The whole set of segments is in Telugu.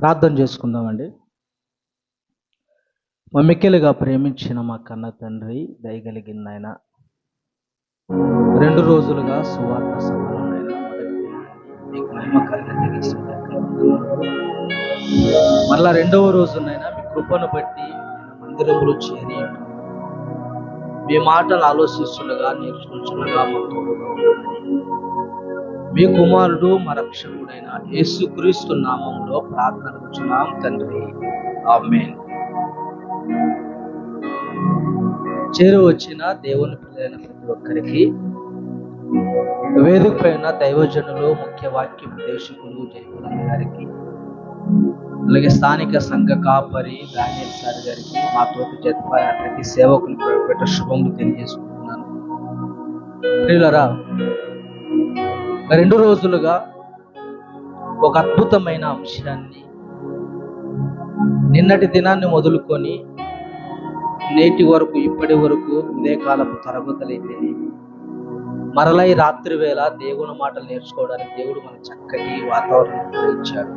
ప్రార్థన చేసుకుందామండి. మిక్కిలిగా ప్రేమించిన మా కన్న తండ్రి, దయగలిగిన ఆయన, 2 రోజులుగా సువార్త సభలోనైనా మొదటి దినాన్ని మీకు మహిమకరంగా తెలియజేయడానికి మళ్ళా 2వ రోజునైనా మీ కృపను బట్టి మందిరంలో చేరి మీ మాటలు ఆలోచిస్తుండగా నేర్చుకుంటుండగా మాతో మీ కుమారుడు మా రక్షకుడైన యేసుక్రీస్తు నామంలో ప్రార్థనకుచున్నాం తండ్రి, ఆమేన్. చేరువచ్చిన దేవుని పిల్లలైన ప్రతి ఒక్కరికి, వేదిక పైన దైవజనులు, ముఖ్య వాక్య ఉపదేశకులు జయపురం గారికి, అలాగే స్థానిక సంఘ కాపరి దానియేల్ సార్ గారికి, మా తోటి జతపడి సేవకులు పెట్ట శుభములు తెలియజేసుకుంటున్నాను. ప్రియులారా, 2 రోజులుగా ఒక అద్భుతమైన అంశాన్ని నిన్నటి దినాన్ని మొదలుకొని నేటి వరకు ఇప్పటి వరకు ఉదయకాలపు తరగతులైతే మరలా ఈ రాత్రి వేళ దేవుని మాటలు నేర్చుకోవడానికి దేవుడు మనకు చక్కటి వాతావరణం ఇచ్చాడు.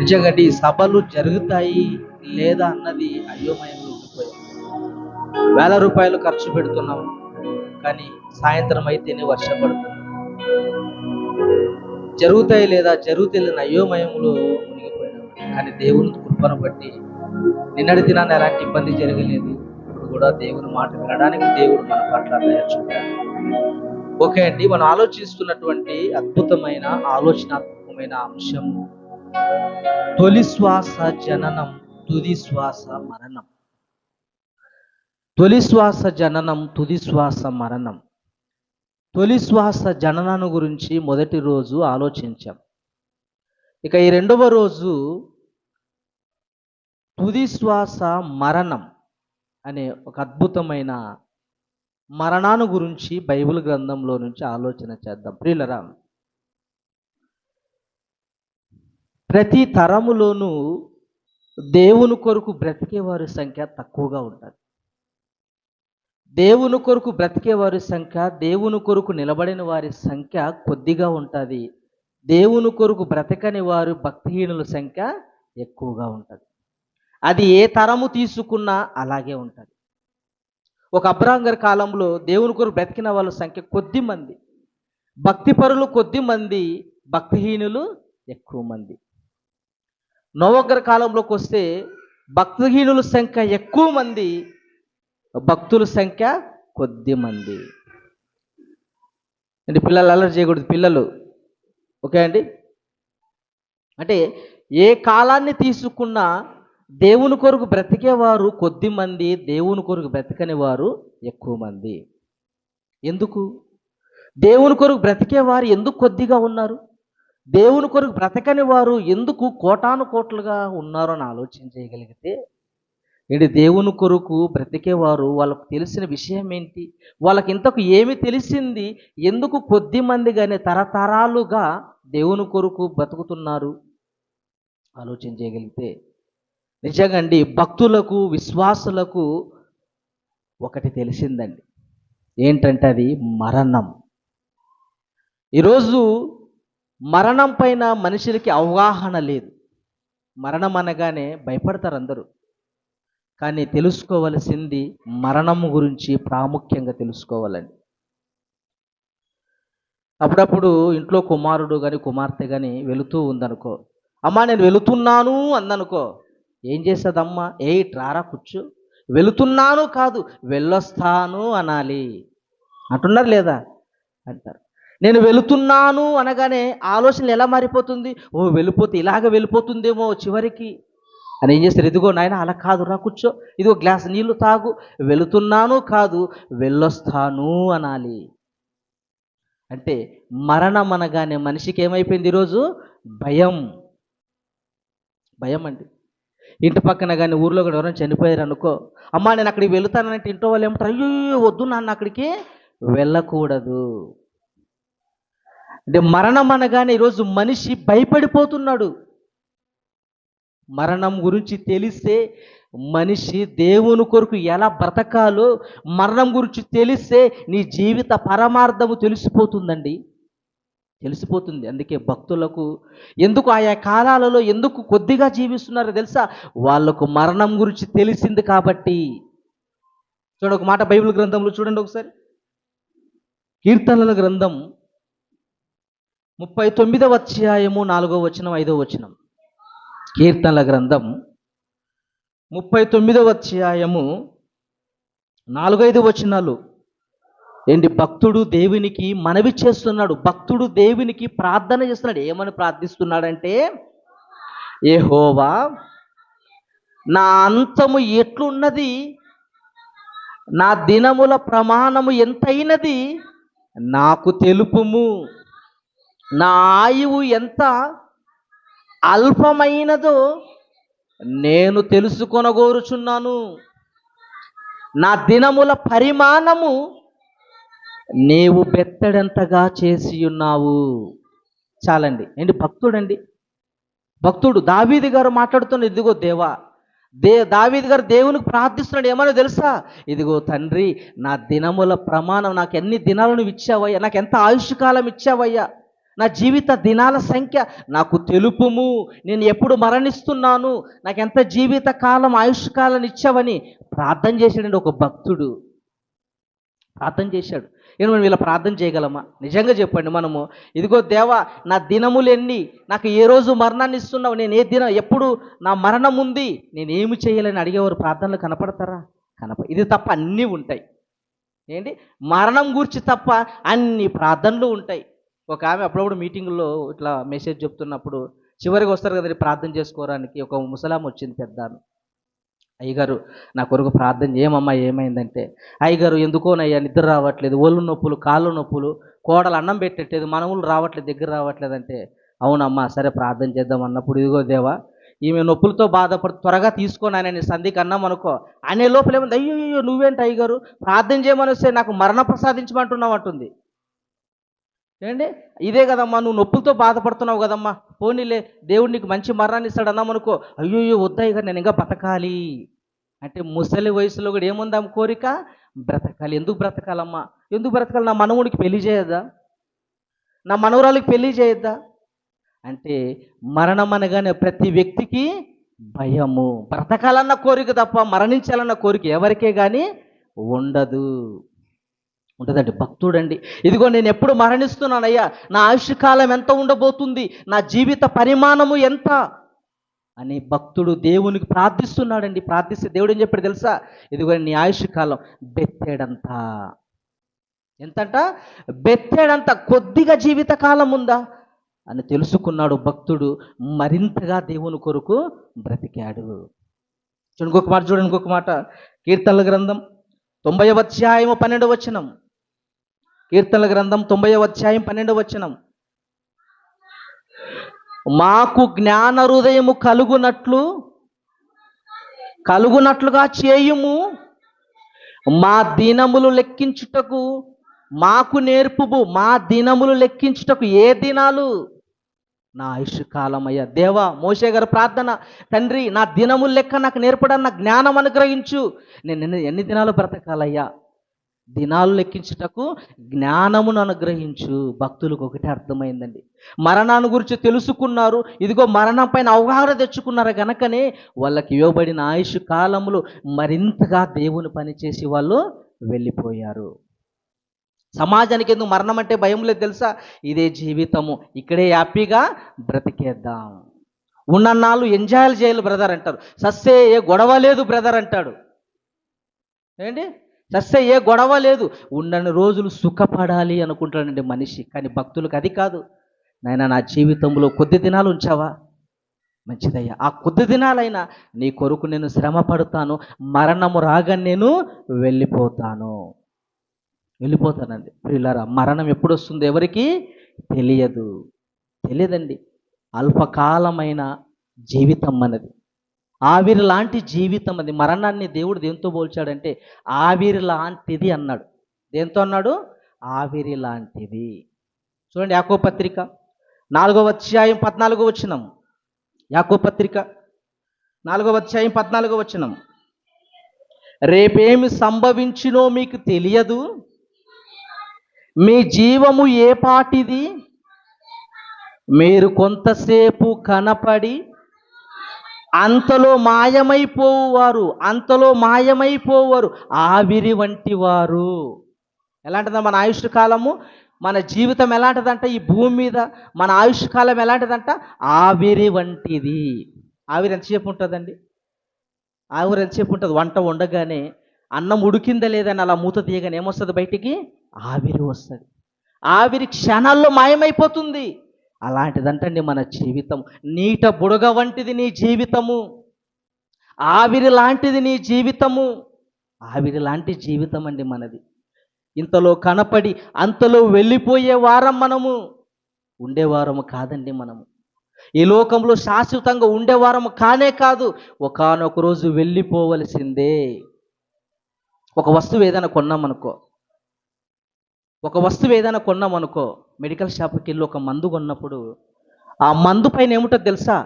నిజంగా ఈ సభలు జరుగుతాయి లేదా అన్నది అయోమయంలో ఉండిపోయింది. వేల రూపాయలు ఖర్చు పెడుతున్నాం, కానీ సాయంత్రం అయితేనే వర్షం పడుతుంది. జరుగుతాయి లేదా జరుగుతాయి అయోమయంలో మునిగిపోయినాం. కానీ దేవుని కృపను బట్టి నిన్నటి దినాన్ని ఎలాంటి ఇబ్బంది జరగలేదు. ఇప్పుడు కూడా దేవుని మాట వినడానికి దేవుడు మన పట్ల దయచూపాడు. ఓకే అండి, మనం ఆలోచిస్తున్నటువంటి అద్భుతమైన ఆలోచనాత్మకమైన అంశం తొలి శ్వాస జననం, తుది శ్వాస మరణం. తొలి శ్వాస జననం, తుది శ్వాస మరణం. తొలి శ్వాస జననాన్ని గురించి మొదటి రోజు ఆలోచించాం. ఇక ఈ 2వ రోజు తుది శ్వాస మరణం అనే ఒక అద్భుతమైన మరణాన్ని గురించి బైబిల్ గ్రంథంలో నుంచి ఆలోచన చేద్దాం. ప్రియులరా, ప్రతి తరములోనూ దేవుని కొరకు బ్రతికే వారి సంఖ్య తక్కువగా ఉంటుంది. దేవుని కొరకు బ్రతికే వారి సంఖ్య, దేవుని కొరకు నిలబడిన వారి సంఖ్య కొద్దిగా ఉంటుంది. దేవుని కొరకు బ్రతకని వారు భక్తిహీనుల సంఖ్య ఎక్కువగా ఉంటుంది. అది ఏ తరము తీసుకున్నా అలాగే ఉంటుంది. ఒక అబ్రహాం గారి కాలంలో దేవుని కొరకు బ్రతికిన వాళ్ళ సంఖ్య కొద్ది మంది, భక్తిపరులు కొద్ది మంది, భక్తిహీనులు ఎక్కువ మంది. నోవహు గారి కాలంలోకి వస్తే భక్తిహీనుల సంఖ్య ఎక్కువ మంది, భక్తుల సంఖ్య కొద్ది మంది. అంటే పిల్లలు అల్లరి చేయకూడదు, పిల్లలు ఓకే అండి. అంటే ఏ కాలాన్ని తీసుకున్నా దేవుని కొరకు బ్రతికేవారు కొద్ది మంది, దేవుని కొరకు బ్రతకని వారు ఎక్కువ మంది. ఎందుకు దేవుని కొరకు బ్రతికేవారు ఎందుకు కొద్దిగా ఉన్నారు? దేవుని కొరకు బ్రతకని వారు ఎందుకు కోటాను కోట్లుగా ఉన్నారు అని ఆలోచన చేయగలిగితే, ఏంటి దేవుని కొరకు బ్రతికేవారు వాళ్ళకు తెలిసిన విషయం ఏంటి? వాళ్ళకి ఇంతకు ఏమి తెలిసింది? ఎందుకు కొద్ది మందిగానే తరతరాలుగా దేవుని కొరకు బ్రతుకుతున్నారు ఆలోచన చేయగలిగితే, నిజంగా అండి భక్తులకు, విశ్వాసులకు ఒకటి తెలిసిందండి. ఏంటంటే అది మరణం. ఈరోజు మరణం పైన మనుషులకి అవగాహన లేదు. మరణం అనగానే భయపడతారు అందరూ. కానీ తెలుసుకోవలసింది మరణం గురించి ప్రాముఖ్యంగా తెలుసుకోవాలండి. అప్పుడప్పుడు ఇంట్లో కుమారుడు కానీ కుమార్తె కానీ వెళుతూ ఉందనుకో, అమ్మా నేను వెళుతున్నాను అందనుకో, ఏం చేస్తుందమ్మా? రారా కూర్చో, వెళుతున్నాను కాదు వెళ్ళొస్తాను అనాలి అంటున్నారు లేదా? అంటారు. నేను వెళుతున్నాను అనగానే ఆలోచన ఎలా మారిపోతుంది? ఓ వెళ్ళిపోతే ఇలాగ వెళ్ళిపోతుందేమో చివరికి అని ఏం చేస్తారు? ఇదిగో నాయన అలా కాదు, రా కూర్చో, ఇదిగో గ్లాస్ నీళ్లు తాగు, వెళుతున్నాను కాదు వెళ్ళొస్తాను అనాలి. అంటే మరణం అనగానే మనిషికి ఏమైపోయింది ఈరోజు? భయం. భయం అండి. ఇంటి పక్కన కానీ ఊర్లో కూడా ఎవరైనా చనిపోయారు అనుకో, అమ్మా నేను అక్కడికి వెళుతానంటే ఇంట్లో వాళ్ళు ఏమంటారు? అయ్యో వద్దు నాన్న అక్కడికి వెళ్ళకూడదు. అంటే మరణం అనగానే ఈరోజు మనిషి భయపడిపోతున్నాడు. మరణం గురించి తెలిస్తే మనిషి దేవుని కొరకు ఎలా బ్రతకాలో, మరణం గురించి తెలిస్తే నీ జీవిత పరమార్థము తెలిసిపోతుందండి. తెలిసిపోతుంది. అందుకే భక్తులకు ఎందుకు ఆయా కాలాలలో ఎందుకు కొద్దిగా జీవిస్తున్నారో తెలుసా? వాళ్ళకు మరణం గురించి తెలిసింది కాబట్టి. చూడండి ఒక మాట బైబిల్ గ్రంథంలో చూడండి ఒకసారి. కీర్తనల గ్రంథం 39వ అధ్యాయము 4వ వచనం 5వ వచనం. కీర్తనల గ్రంథం 39వ అధ్యాయము 4-5 వచనాలు. ఏంటి? భక్తుడు దేవునికి మనవి చేస్తున్నాడు, భక్తుడు దేవునికి ప్రార్థన చేస్తున్నాడు. ఏమని ప్రార్థిస్తున్నాడంటే, యెహోవా, నా అంతము ఎట్లున్నది, నా దినముల ప్రమాణము ఎంతైనది నాకు తెలుపుము, నా ఆయువు ఎంత అల్పమైనదో నేను తెలుసుకొనగోరుచున్నాను, నా దినముల పరిమాణము నీవు బెత్తడంతగా చేసి ఉన్నావు. చాలండి. ఏంటి? భక్తుడండి, భక్తుడు దావీదు గారు మాట్లాడుతున్న, ఇదిగో దేవా, దావీదు గారు దేవునికి ప్రార్థిస్తున్నాడు. ఏమన్నా తెలుసా? ఇదిగో తండ్రి, నా దినముల ప్రమాణం, నాకు ఎన్ని దినాలు నువ్వు ఇచ్చావయ్యా, నాకు ఎంత ఆయుష్కాలం ఇచ్చావయ్యా, నా జీవిత దినాల సంఖ్య నాకు తెలుపుము, నేను ఎప్పుడు మరణిస్తున్నాను, నాకు ఎంత జీవిత కాలం ఆయుష్కాలం ఇచ్చావని ప్రార్థన చేశాడండి ఒక భక్తుడు. ప్రార్థన చేశాడు. నేను మనం ఇలా ప్రార్థన చేయగలమా? నిజంగా చెప్పండి. మనము ఇదిగో దేవా, నా దినములు ఎన్ని, నాకు ఏ రోజు మరణాన్ని ఇస్తున్నావు, నేను ఏ దినం, ఎప్పుడు నా మరణం ఉంది, నేను ఏమి చేయాలని అడిగేవారు ప్రార్థనలు కనపడతారా? ఇది తప్ప అన్నీ ఉంటాయి. ఏంటి? మరణం గురించి తప్ప అన్ని ప్రార్థనలు ఉంటాయి. ఒక ఆమె అప్పుడప్పుడు మీటింగుల్లో ఇట్లా మెసేజ్ చెప్తున్నప్పుడు చివరికి వస్తారు కదండి ప్రార్థన చేసుకోవడానికి. ఒక ముసలాం వచ్చింది, పెద్ద. అయ్యగారు, నా కొరకు ప్రార్థన చేయమమ్మా. ఏమైందంటే, అయ్యగారు ఎందుకోనయ్యా నిద్ర రావట్లేదు, ఒళ్ళు నొప్పులు, కాళ్ళు నొప్పులు, కోడలు అన్నం పెట్టట్లేదు, మనవులు రావట్లేదు, దగ్గర రావట్లేదు అంటే, అవునమ్మా సరే ప్రార్థన చేద్దాం అన్నప్పుడు, ఇదిగో దేవా, ఈమె నొప్పులతో బాధపడి త్వరగా తీసుకొని ఆయన సంధికి అన్నాం అనుకో, అనే లోపల ఏముంది, అయ్యో నువ్వేంటి అయ్యగారు ప్రార్థన చేయమని వస్తే నాకు మరణ ప్రసాదించమంటున్నావు అంటుంది. ఏంటి? ఇదే కదమ్మా, నువ్వు నొప్పులతో బాధపడుతున్నావు కదమ్మా, పోనీలే దేవుడు నీకు మంచి మరణాన్ని ఇస్తాడు అన్నాం అనుకో, అయ్యో వద్దాయి గారు నేను ఇంకా బ్రతకాలి అంటే, ముసలి వయసులో కూడా ఏముందాం కోరిక? బ్రతకాలి. ఎందుకు బ్రతకాలమ్మా? ఎందుకు బ్రతకాలి? నా మనవుడికి పెళ్లి చేయొద్దా, నా మనవరాలకి పెళ్లి చేయొద్దా అంటే, మరణం అనగానే ప్రతి వ్యక్తికి భయము. బ్రతకాలన్న కోరిక తప్ప మరణించాలన్న కోరిక ఎవరికే కానీ ఉండదు. ఉంటుందండి. భక్తుడండి, ఇదిగో నేను ఎప్పుడు మరణిస్తున్నానయ్యా, నా ఆయుష్కాలం ఎంత ఉండబోతుంది, నా జీవిత పరిమాణము ఎంత అని భక్తుడు దేవునికి ప్రార్థిస్తున్నాడండి. ప్రార్థిస్తే దేవుడు ఏం చెప్పాడు తెలుసా? ఇదిగో నీ ఆయుష్కాలం బెత్తేడంత. ఎంతంట? బెత్తేడంత. కొద్దిగా జీవిత కాలం ఉందా అని తెలుసుకున్నాడు భక్తుడు. మరింతగా దేవుని కొరకు బ్రతికాడు. చూడండి ఇంకొక మాట, చూడండి ఇంకొక మాట. కీర్తనల గ్రంథం 90వ అధ్యాయం 12వ వచనం. కీర్తనల గ్రంథం 90వ అధ్యాయం 12వ వచనం. మాకు జ్ఞాన హృదయము కలుగునట్లుగా చేయుము, మా దినములు లెక్కించుటకు మాకు నేర్పుము. మా దినములు లెక్కించుటకు ఏ దినాలు? నా ఆయుష్కాలమయ్యా. దేవా, మోషే గారి ప్రార్థన, తండ్రి నా దినములు లెక్క నాకు నేర్పడన్న జ్ఞానం అనుగ్రహించు, నేను ఎన్ని దినాలు బ్రతకాలయ్యా, దినాలు లెక్కించుటకు జ్ఞానమును అనుగ్రహించు. భక్తులకు ఒకటి అర్థమైందండి, మరణాన్ని గురించి తెలుసుకున్నారు, ఇదిగో మరణం పైన అవగాహన తెచ్చుకున్నారు గనకనే వాళ్ళకి ఇవ్వబడిన ఆయుష్ కాలములు మరింతగా దేవుని పనిచేసి వాళ్ళు వెళ్ళిపోయారు. సమాజానికి ఎందుకు మరణం అంటే భయం లేదు తెలుసా? ఇదే జీవితము, ఇక్కడే హ్యాపీగా బ్రతికేద్దాం, ఉన్నన్నాళ్ళు ఎంజాయ్ చేయాలి బ్రదర్ అంటారు. సస్సే ఏ గొడవ లేదు బ్రదర్ అంటాడు. ఏంటి? సస్సే ఏ గొడవ లేదు, ఉన్నన్ని రోజులు సుఖపడాలి అనుకుంటాడండి మనిషి. కానీ భక్తులకు అది కాదు. నాయన నా జీవితంలో కొద్ది దినాలు ఉంచావా, మంచిదయ్యా, ఆ కొద్ది దినాలైనా నీ కొరకు నేను శ్రమ పడతాను, మరణము రాగానే నేను వెళ్ళిపోతానండి. ప్రియులారా, మరణం ఎప్పుడు వస్తుందో ఎవరికి తెలియదండి. అల్పకాలమైన జీవితం మనది, ఆవిరి లాంటి జీవితం అది. మరణాన్ని దేవుడు దేంతో పోల్చాడంటే ఆవిరి లాంటిది అన్నాడు. దేంతో అన్నాడు? ఆవిరి లాంటిది. చూడండి యాకోబు పత్రిక 4వ అధ్యాయం 14వ వచనం. యాకోబు పత్రిక 4వ అధ్యాయం 14వ వచనం. రేపేమి సంభవించినో మీకు తెలియదు, మీ జీవము ఏ పాటిది మీరు కొంతసేపు కనపడి అంతలో మాయమైపోవారు ఆవిరి వంటి వారు. ఎలాంటిదంటే మన ఆయుష్ కాలము, మన జీవితం ఎలాంటిదంట, ఈ భూమి మీద మన ఆయుష్ కాలం ఎలాంటిదంట, ఆవిరి వంటిది. ఆవిరి ఎంతసేపు ఉంటుందండి? ఆవిరి ఎంతసేపు ఉంటుంది? వంట వండగానే అన్నం ఉడికిందా లేదని అలా మూత తీయగానే ఏమొస్తుంది బయటికి? ఆవిరి వస్తుంది. ఆవిరి క్షణాల్లో మాయమైపోతుంది. అలాంటిదంటండి మన జీవితం. నీట బుడగ వంటిది నీ జీవితము. ఆవిరి లాంటిది నీ జీవితము. ఆవిరి లాంటి జీవితం అండి మనది. ఇంతలో కనపడి అంతలో వెళ్ళిపోయే వారం మనము, ఉండేవారము కాదండి మనము. ఈ లోకంలో శాశ్వతంగా ఉండేవారము కానే కాదు, ఒకానొక రోజు వెళ్ళిపోవలసిందే. ఒక వస్తువు ఏదైనా కొన్నామనుకో, మెడికల్ షాప్కి వెళ్ళి ఒక మందు కొన్నప్పుడు ఆ మందు పైన ఏముంటుంది తెలుసా?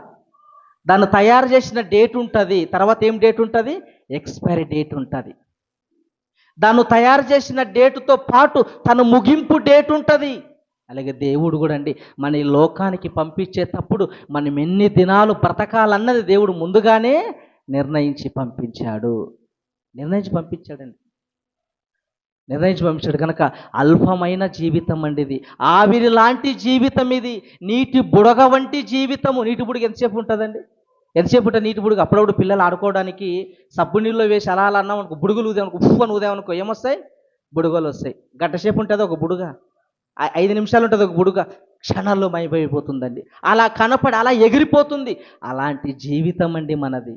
దాన్ని తయారు చేసిన డేట్ ఉంటుంది, తర్వాత ఏం డేట్ ఉంటుంది? ఎక్స్పైరీ డేట్ ఉంటుంది. దాన్ని తయారు చేసిన డేటుతో పాటు తన ముగింపు డేట్ ఉంటుంది. అలాగే దేవుడు కూడా అండి మన ఈ లోకానికి పంపించేటప్పుడు మనం ఎన్ని దినాలు బ్రతకాలన్నది దేవుడు ముందుగానే నిర్ణయించి పంపించాడు కనుక అల్పమైన జీవితం అండి ఇది. ఆవిరి లాంటి జీవితం ఇది. నీటి బుడగ వంటి జీవితము. నీటి బుడగ ఎంతసేపు ఉంటుందండి? ఎంతసేపు ఉంటుంది నీటి బుడగ? అప్పుడప్పుడు పిల్లలు ఆడుకోవడానికి సబ్బు నీళ్ళు వేసి అలా అలా అన్నామనుకో, బుడుగులు ఊదేమనుకో, ఉప్పు అని ఊదేమనుకో, ఏమొస్తాయి? బుడుగలు వస్తాయి. గంట సేపు ఉంటుంది ఒక బుడుగ, 5 నిమిషాలు ఉంటుంది ఒక బుడుగ, క్షణాల్లో మైపోయిపోతుందండి. అలా కనపడి అలా ఎగిరిపోతుంది. అలాంటి జీవితం అండి మనది.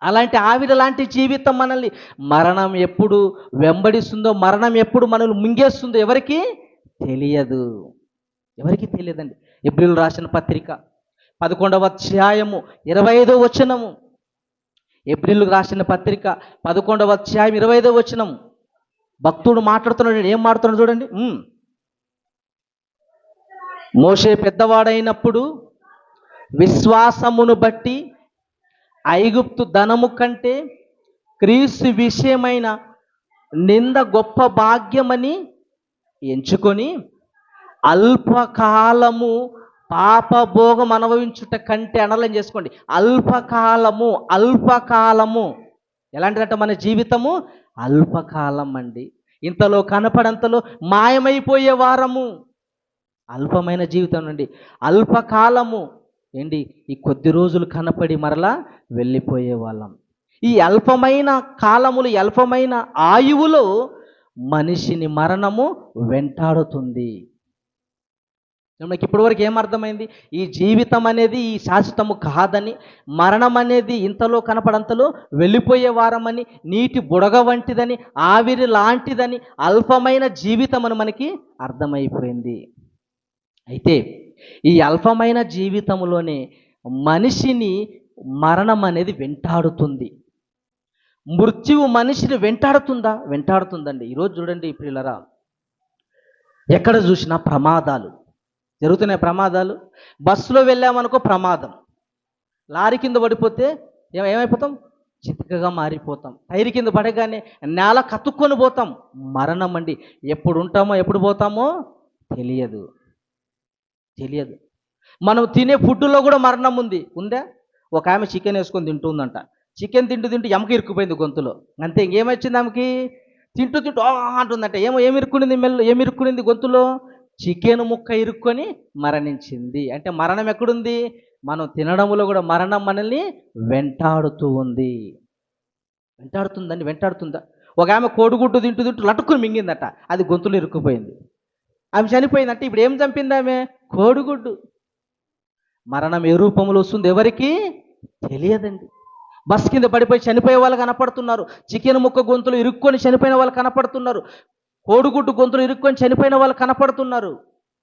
అలాంటి ఆవిరి లాంటి జీవితం మనల్ని మరణం ఎప్పుడు వెంబడిస్తుందో, మరణం ఎప్పుడు మనల్ని మింగేస్తుందో ఎవరికి తెలియదండి. ఎబ్రిలు రాసిన పత్రిక 11వ అధ్యాయము 25వ వచనము. ఎబ్రిలు రాసిన పత్రిక 11వ అధ్యాయం 25వ వచనం. భక్తుడు మాట్లాడుతున్నాడు. ఏం మాట్లాడుతున్నాడు చూడండి. మోషే పెద్దవాడైనప్పుడు విశ్వాసమును బట్టి ఐగుప్తు ధనము కంటే క్రీస్తు విషయమైన నింద గొప్ప భాగ్యమని ఎంచుకొని అల్పకాలము పాపభోగం అనుభవించుట కంటే, అనలం చేసుకోండి, అల్పకాలము ఎలాంటిదంట మన జీవితము? అల్పకాలం అండి. ఇంతలో కనపడంతలో మాయమైపోయే వారము. అల్పమైన జీవితం అండి, అల్పకాలము ఏంటి? ఈ కొద్ది రోజులు కనపడి మరలా వెళ్ళిపోయే వాళ్ళం. ఈ అల్పమైన కాలములు, అల్పమైన ఆయువులో మనిషిని మరణము వెంటాడుతుంది. మనకి ఇప్పటివరకు ఏమర్థమైంది? ఈ జీవితం అనేది ఈ శాశ్వతము కాదని, మరణం అనేది ఇంతలో కనపడంతలో వెళ్ళిపోయే వారమని, నీటి బుడగ వంటిదని, ఆవిరి లాంటిదని, అల్పమైన జీవితం అని మనకి అర్థమైపోయింది. అయితే ఈ అల్పమైన జీవితంలోనే మనిషిని మరణం అనేది వెంటాడుతుంది. మృత్యువు మనిషిని వెంటాడుతుందండి. ఈరోజు చూడండి ప్రియులరా, ఎక్కడ చూసినా ప్రమాదాలు జరుగుతున్నాయి. ప్రమాదాలు. బస్సులో వెళ్ళామనుకో ప్రమాదం, లారీ కింద పడిపోతే ఏమైపోతాం? చితకగా మారిపోతాం. టైర్ కింద పడగానే నేల కతుక్కొని పోతాం. మరణం అండి. ఎప్పుడు ఉంటామో ఎప్పుడు పోతామో తెలియదు. మనం తినే ఫుడ్లో కూడా మరణం ఉందా? ఒక ఆమె చికెన్ వేసుకొని తింటుందంట. చికెన్ తింటూ ఎమక ఇరుక్కుపోయింది గొంతులో. అంతే, ఇంకేమొచ్చింది ఆమెకి? తింటూ అంటుందంట. ఏమిరుక్కునింది గొంతులో? చికెన్ ముక్క ఇరుక్కొని మరణించింది. అంటే మరణం ఎక్కడుంది? మనం తినడంలో కూడా మరణం మనల్ని వెంటాడుతుందా? ఒక ఆమె కోడిగుడ్డు తింటూ లటుక్కుని మింగిందట, అది గొంతులో ఇరుక్కుపోయింది. ఆమె చనిపోయిందంటే ఇప్పుడు ఏం చంపింది ఆమె? కోడిగుడ్డు. మరణం ఏ రూపంలో వస్తుంది ఎవరికి తెలియదండి. బస్ కింద పడిపోయి చనిపోయే వాళ్ళు కనపడుతున్నారు. చికెన్ ముక్క గొంతులు ఇరుక్కొని చనిపోయిన వాళ్ళు కనపడుతున్నారు. కోడిగుడ్డు గొంతులు ఇరుక్కొని చనిపోయిన వాళ్ళు కనపడుతున్నారు.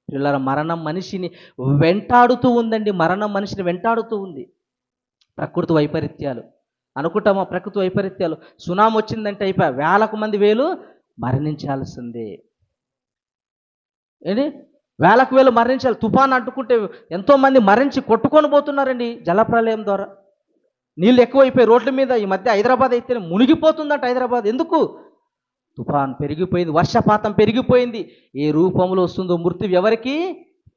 పిల్లల మరణం మనిషిని వెంటాడుతూ ఉందండి. మరణం మనిషిని వెంటాడుతూ ఉంది. ప్రకృతి వైపరీత్యాలు అనుకుంటామా? ప్రకృతి వైపరీత్యాలు. సునామీ వచ్చిందంటే అయిపోయి వేలకు మంది మరణించాల్సిందే. ఏంటి? వేలకు వేలు మరణించాలి. తుఫాన్ అంటుకుంటే ఎంతోమంది మరణించి కొట్టుకొని పోతున్నారండి జలప్రలయం ద్వారా. నీళ్ళు ఎక్కువైపోయి రోడ్ల మీద ఈ మధ్య హైదరాబాద్ అయితే మునిగిపోతుందంట. హైదరాబాద్ ఎందుకు? తుఫాన్ పెరిగిపోయింది, వర్షపాతం పెరిగిపోయింది. ఏ రూపంలో వస్తుందో మృత్యు ఎవరికి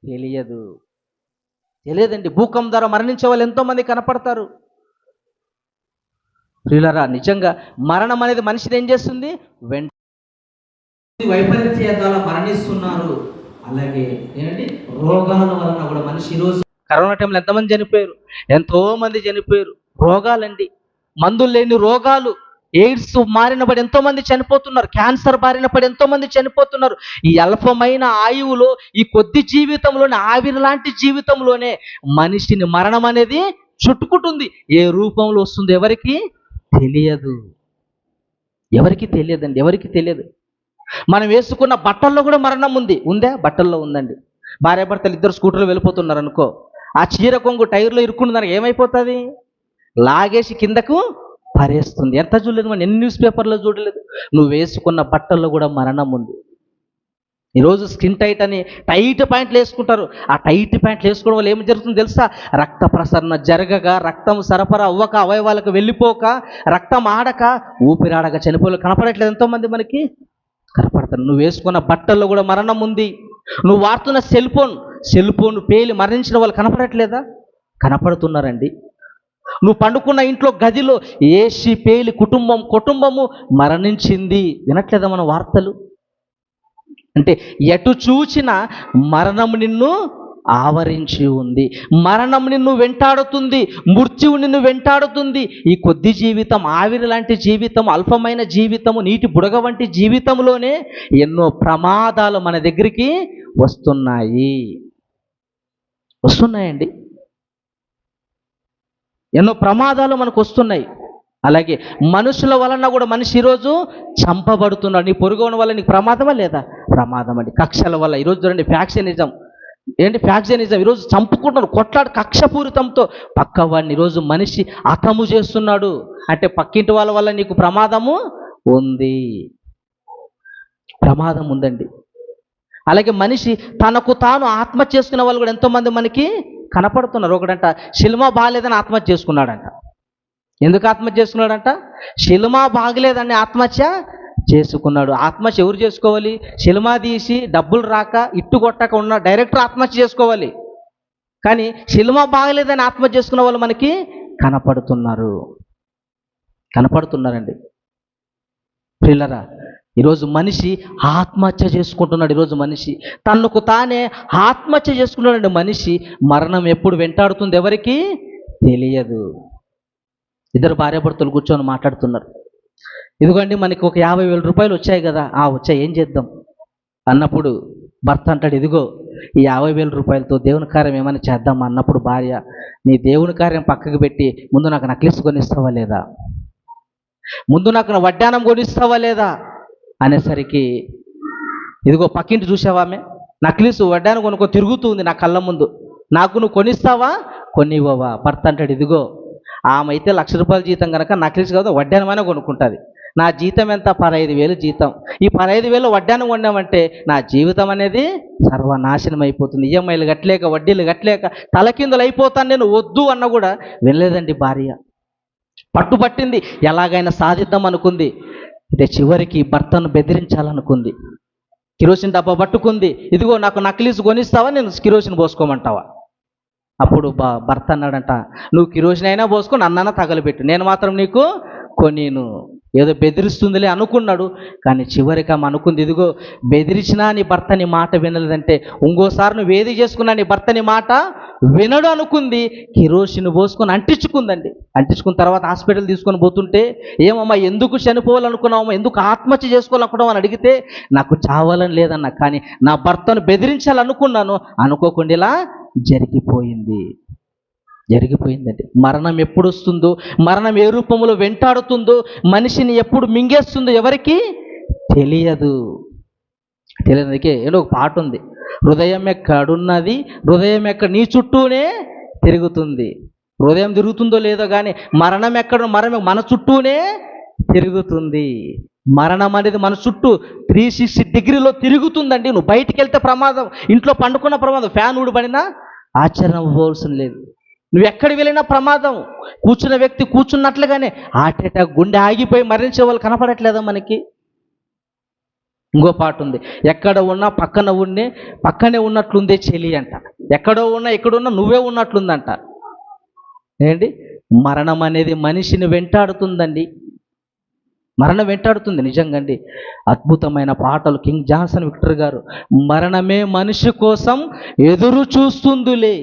తెలియదు. తెలియదండి. భూకంపం ద్వారా మరణించే వాళ్ళు ఎంతోమంది కనపడతారు. ప్రియులారా, నిజంగా మరణం అనేది మనిషిని ఏం చేస్తుంది? వైపరీత్యాల ద్వారా మరణిస్తున్నారు. అలాగే ఏంటంటే రోగాల వలన కూడా మనిషి ఈరోజు కరోనా టైంలో ఎంతమంది చనిపోయారు? ఎంతో మంది చనిపోయారు. రోగాలండి, మందులు లేని రోగాలు, ఎయిడ్స్ మారిన పడి ఎంతో మంది చనిపోతున్నారు. క్యాన్సర్ బారిన పడి ఎంతో మంది చనిపోతున్నారు. ఈ అల్పమైన ఆయువులో, ఈ కొద్ది జీవితంలోనే, ఆవిరి లాంటి జీవితంలోనే మనిషిని మరణం అనేది చుట్టుకుంటుంది. ఏ రూపంలో వస్తుందో ఎవరికి తెలియదు. ఎవరికి తెలియదండి, ఎవరికి తెలియదు. మనం వేసుకున్న బట్టల్లో కూడా మరణం ఉంది. ఉందా? బట్టల్లో ఉందండి. భార్యాభర్తలు ఇద్దరు స్కూటర్లో వెళ్ళిపోతున్నారు అనుకో, ఆ చీర కొంగు టైర్లో ఇరుక్కున్న దానికి ఏమైపోతుంది? లాగేసి కిందకు పరేస్తుంది. ఎంత చూడలేదు మనం, ఎన్ని న్యూస్ పేపర్లో చూడలేదు. నువ్వు వేసుకున్న బట్టల్లో కూడా మరణం ఉంది. ఈరోజు స్కిన్ టైట్ అని టైట్ ప్యాంట్లు వేసుకుంటారు. ఆ టైట్ ప్యాంట్లు వేసుకోవడం వల్ల ఏం జరుగుతుందో తెలుసా? రక్త ప్రసరణ జరగక, రక్తం సరఫరా అవ్వక, అవయవాలకు వెళ్ళిపోక, రక్తం ఆడక, ఊపిరాడక చనిపోయి కనపడట్లేదు ఎంతోమంది మనకి కనపడతారు. నువ్వు వేసుకున్న బట్టల్లో కూడా మరణం ఉంది. నువ్వు వాడుతున్న సెల్ ఫోన్ పేలి మరణించిన వాళ్ళు కనపడట్లేదా? కనపడుతున్నారండి. నువ్వు పండుకున్న ఇంట్లో గదిలో ఏసీ పేలి కుటుంబము మరణించింది. వినట్లేదా మన వార్తలు? అంటే ఎటు చూచిన మరణం నిన్ను ఆవరించి ఉంది. మరణం నిన్ను వెంటాడుతుంది. మృత్యువు నిన్ను వెంటాడుతుంది. ఈ కొద్ది జీవితం, ఆవిరి లాంటి జీవితం, అల్పమైన జీవితము, నీటి బుడగ వంటి జీవితంలోనే ఎన్నో ప్రమాదాలు మన దగ్గరికి వస్తున్నాయండి. ఎన్నో ప్రమాదాలు మనకు వస్తున్నాయి. అలాగే మనుషుల వలన కూడా మనిషి ఈరోజు చంపబడుతున్నాడు. నీ పొరుగున వల్ల నీకు ప్రమాదమా లేదా? ప్రమాదం అండి. కక్షల వల్ల ఈరోజు చూడండి, ఫ్యాక్షనిజం ఈరోజు చంపుకుంటున్నారు. కొట్లాడు కక్షపూరితంతో పక్కవాడిని ఈరోజు మనిషి హతము చేస్తున్నాడు. అంటే పక్కింటి వాళ్ళ వల్ల నీకు ప్రమాదము ఉంది, ప్రమాదం ఉందండి. అలాగే మనిషి తనకు తాను ఆత్మహత్య చేసుకునే వాళ్ళు కూడా ఎంతోమంది మనకి కనపడుతున్నారు. ఒకడంట సినిమా బాగాలేదని ఆత్మహత్య చేసుకున్నాడంట. ఎందుకు ఆత్మహత్య చేసుకున్నాడంట? సినిమా బాగలేదని ఆత్మహత్య చేసుకున్నాడు. ఆత్మహత్య ఎవరు చేసుకోవాలి? సినిమా తీసి డబ్బులు రాక, ఇట్టు కొట్టక ఉన్న డైరెక్టర్ ఆత్మహత్య చేసుకోవాలి. కానీ సినిమా బాగలేదని ఆత్మహత్య చేసుకున్న వాళ్ళు మనకి కనపడుతున్నారండి. ప్రియులారా, ఈరోజు మనిషి ఆత్మహత్య చేసుకుంటున్నాడు. ఈరోజు మనిషి తనకు తానే ఆత్మహత్య చేసుకున్నాడండి. మనిషి మరణం ఎప్పుడు వెంటాడుతుంది ఎవరికి తెలియదు. ఇద్దరు భార్యాభర్తలు కూర్చొని మాట్లాడుతున్నారు. ఇదిగోండి మనకి ఒక 50,000 రూపాయలు వచ్చాయి కదా, వచ్చాయి, ఏం చేద్దాం అన్నప్పుడు భర్త అంటాడు, ఇదిగో ఈ 50,000 రూపాయలతో దేవుని కార్యం ఏమైనా చేద్దాం అన్నప్పుడు భార్య, నీ దేవుని కార్యం పక్కకు పెట్టి ముందు నాకు నక్లీస్ కొనిస్తావా లేదా, ముందు నాకు వడ్డానం కొనిస్తావా లేదా అనేసరికి, ఇదిగో పక్కింటి చూసావామే నక్లీసు వడ్డానం కొనుక్కో తిరుగుతుంది నా కళ్ళ ముందు, నాకు నువ్వు కొనిస్తావా కొనివ్వవా? భర్త అంటాడు, ఇదిగో ఆమె అయితే 1,00,000 రూపాయల జీతం కనుక నక్లీస్ కాదు వడ్డానమైనా కొనుక్కుంటుంది. నా జీతం ఎంత? 15,000 జీతం. ఈ 15,000 వడ్డానం కొన్నామంటే నా జీవితం అనేది సర్వనాశనం అయిపోతుంది. ఈఎంఐలు కట్టలేక, వడ్డీలు కట్టలేక తలకిందులు అయిపోతాను. నేను వద్దు అన్న కూడా వెళ్ళలేదండి భార్య. పట్టుబట్టింది, ఎలాగైనా సాధిద్దాం అనుకుంది. అయితే చివరికి భర్తను బెదిరించాలనుకుంది. కిరోసిన్ డబ్బా పట్టుకుంది, ఇదిగో నాకు నక్లీస్ కొనిస్తావా, నేను కిరోసిన్ పోసుకోమంటావా? అప్పుడు భర్త అన్నాడంట, నువ్వు కిరోసిన్ అయినా పోసుకో, నన్నన్నా తగలబెట్టు, నేను మాత్రం నీకు కొనిను. ఏదో బెదిరిస్తుందిలే అనుకున్నాడు. కానీ చివరికి ఆమె అనుకుంది, ఇదిగో బెదిరించినా నీ భర్త నీ మాట వినలేదంటే ఇంకోసారి నువ్వు ఏది చేసుకున్నా నీ భర్త నీ మాట వినడు అనుకుంది. కిరోసిన్ పోసుకొని అంటించుకుందండి. అంటించుకున్న తర్వాత హాస్పిటల్ తీసుకొని పోతుంటే, ఏమమ్మా ఎందుకు చనిపోవాలనుకున్నావమ్మా, ఎందుకు ఆత్మహత్య చేసుకోవాలనుకున్నావు అని అడిగితే, నాకు చావాలని లేదన్నా, కానీ నా భర్తను బెదిరించాలనుకున్నాను, అనుకోకుండా ఇలా జరిగిపోయిందండి. మరణం ఎప్పుడు వస్తుందో, మరణం ఏ రూపంలో వెంటాడుతుందో, మనిషిని ఎప్పుడు మింగేస్తుందో ఎవరికి తెలియదు. తెలియదుకే ఏదో ఒక పాట ఉంది, హృదయం ఎక్కడున్నది, హృదయం ఎక్కడ నీ చుట్టూనే తిరుగుతుంది. హృదయం తిరుగుతుందో లేదో కానీ మరణం మన చుట్టూనే తిరుగుతుంది. మరణం అనేది మన చుట్టూ 360 డిగ్రీలో తిరుగుతుందండి. నువ్వు బయటికి వెళ్తే ప్రమాదం, ఇంట్లో పండుకున్న ప్రమాదం, ఫ్యాన్ ఊడిపడినా ఆశ్చర్యం అవ్వాల్సిన లేదు. నువ్వు ఎక్కడికి వెళ్ళినా ప్రమాదం. కూర్చున్న వ్యక్తి కూర్చున్నట్లుగానే హార్ట్ అటాక్, గుండె ఆగిపోయి మరణించే వాళ్ళు కనపడట్లేదా మనకి? ఇంకో పాట ఉంది, ఎక్కడ ఉన్నా పక్కనే ఉన్నట్లుందే చెలి అంట. ఎక్కడో ఉన్నా ఎక్కడున్నా నువ్వే ఉన్నట్లుందంట. ఏంటి, మరణం అనేది మనిషిని వెంటాడుతుందండి. మరణం వెంటాడుతుంది నిజంగా అండి. అద్భుతమైన పాటలు కింగ్ జాన్సన్ విక్టర్ గారు, మరణమే మనిషి కోసం ఎదురు చూస్తుందిలే.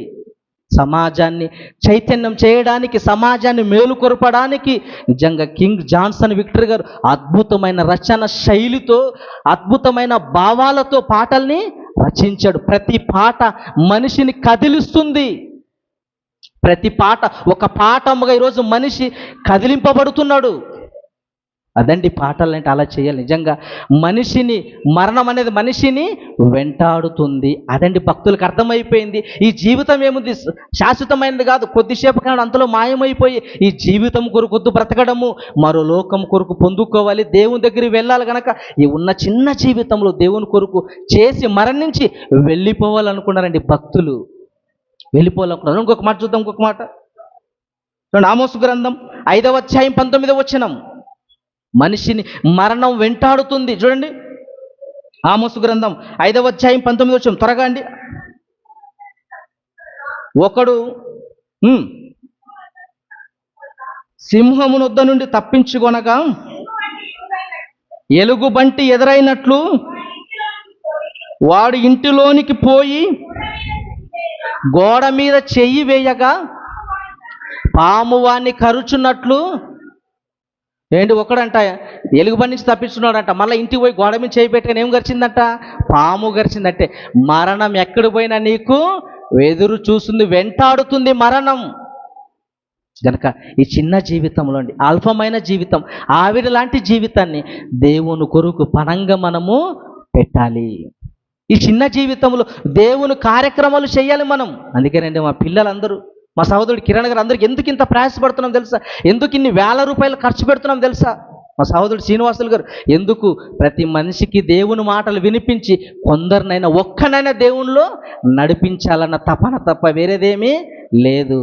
సమాజాన్ని చైతన్యం చేయడానికి, సమాజాన్ని మేలుకొరపడానికి నిజంగా కింగ్ జాన్సన్ విక్టర్ గారు అద్భుతమైన రచన శైలితో, అద్భుతమైన భావాలతో పాటల్ని రచించాడు. ప్రతి పాట మనిషిని కదిలిస్తుంది. ప్రతి పాట ఒక పాఠముగా ఈరోజు మనిషి కదిలింపబడుతున్నాడు. అదండి పాటలంటే, అలా చేయాలి నిజంగా. మనిషిని, మరణం అనేది మనిషిని వెంటాడుతుంది. అదండి భక్తులకు అర్థమైపోయింది. ఈ జీవితం ఏముంది, శాశ్వతమైనది కాదు, కొద్దిసేపు కాదు అంతలో మాయమైపోయి ఈ జీవితం కొరకు బ్రతకడము, మరో లోకం కొరకు పొందుకోవాలి, దేవుని దగ్గరికి వెళ్ళాలి. కనుక ఈ ఉన్న చిన్న జీవితంలో దేవుని కొరకు చేసి మరణించి వెళ్ళిపోవాలనుకున్నారండి భక్తులు. వెళ్ళిపోవాలనుకున్నారు. ఇంకొక మాట చూద్దాం, ఇంకొక మాట చూడండి. ఆమోసు గ్రంథం 5వ అధ్యాయం 19వ వచనం. మనిషిని మరణం వెంటాడుతుంది. చూడండి, ఆమోసు గ్రంథం 5వ అధ్యాయం 19వ వచనం. త్వరగా అండి. ఒకడు సింహమునొద్ద నుండి తప్పించుకొనగా ఎలుగుబంటి ఎదురైనట్లు వాడు ఇంటిలోనికి పోయి గోడ మీద చెయ్యి వేయగా పాము వాణ్ణి కరుచున్నట్లు. ఏంటి, ఒకడంట ఎలుగుబంటి నుంచి తప్పించున్నాడంట, మళ్ళీ ఇంటికి పోయి గోడ మీద చేయి పెట్టగానే ఏం గరిచిందంట, పాము గరిచిందంటే మరణం ఎక్కడి పోయినా నీకు ఎదురు చూస్తుంది, వెంటాడుతుంది మరణం. కనుక ఈ చిన్న జీవితంలో అండి, అల్పమైన జీవితం, ఆవిడ లాంటి జీవితాన్ని దేవుని కొరకు పణంగా మనము పెట్టాలి. ఈ చిన్న జీవితంలో దేవుని కార్యక్రమాలు చేయాలి మనం. అందుకేనండి మా పిల్లలందరూ, మా సహోదరుడు కిరణ్ గారు అందరికి ఎందుకు ఇంత ప్రయాసపడుతున్నాం తెలుసా, ఎందుకు ఇన్ని వేల రూపాయలు ఖర్చు పెడుతున్నాం తెలుసా. మా సహోదరుడు శ్రీనివాసులు గారు ఎందుకు, ప్రతి మనిషికి దేవుని మాటలు వినిపించి కొందరినైనా ఒక్కనైనా దేవునిలో నడిపించాలన్న తపన తప్ప వేరేదేమీ లేదు,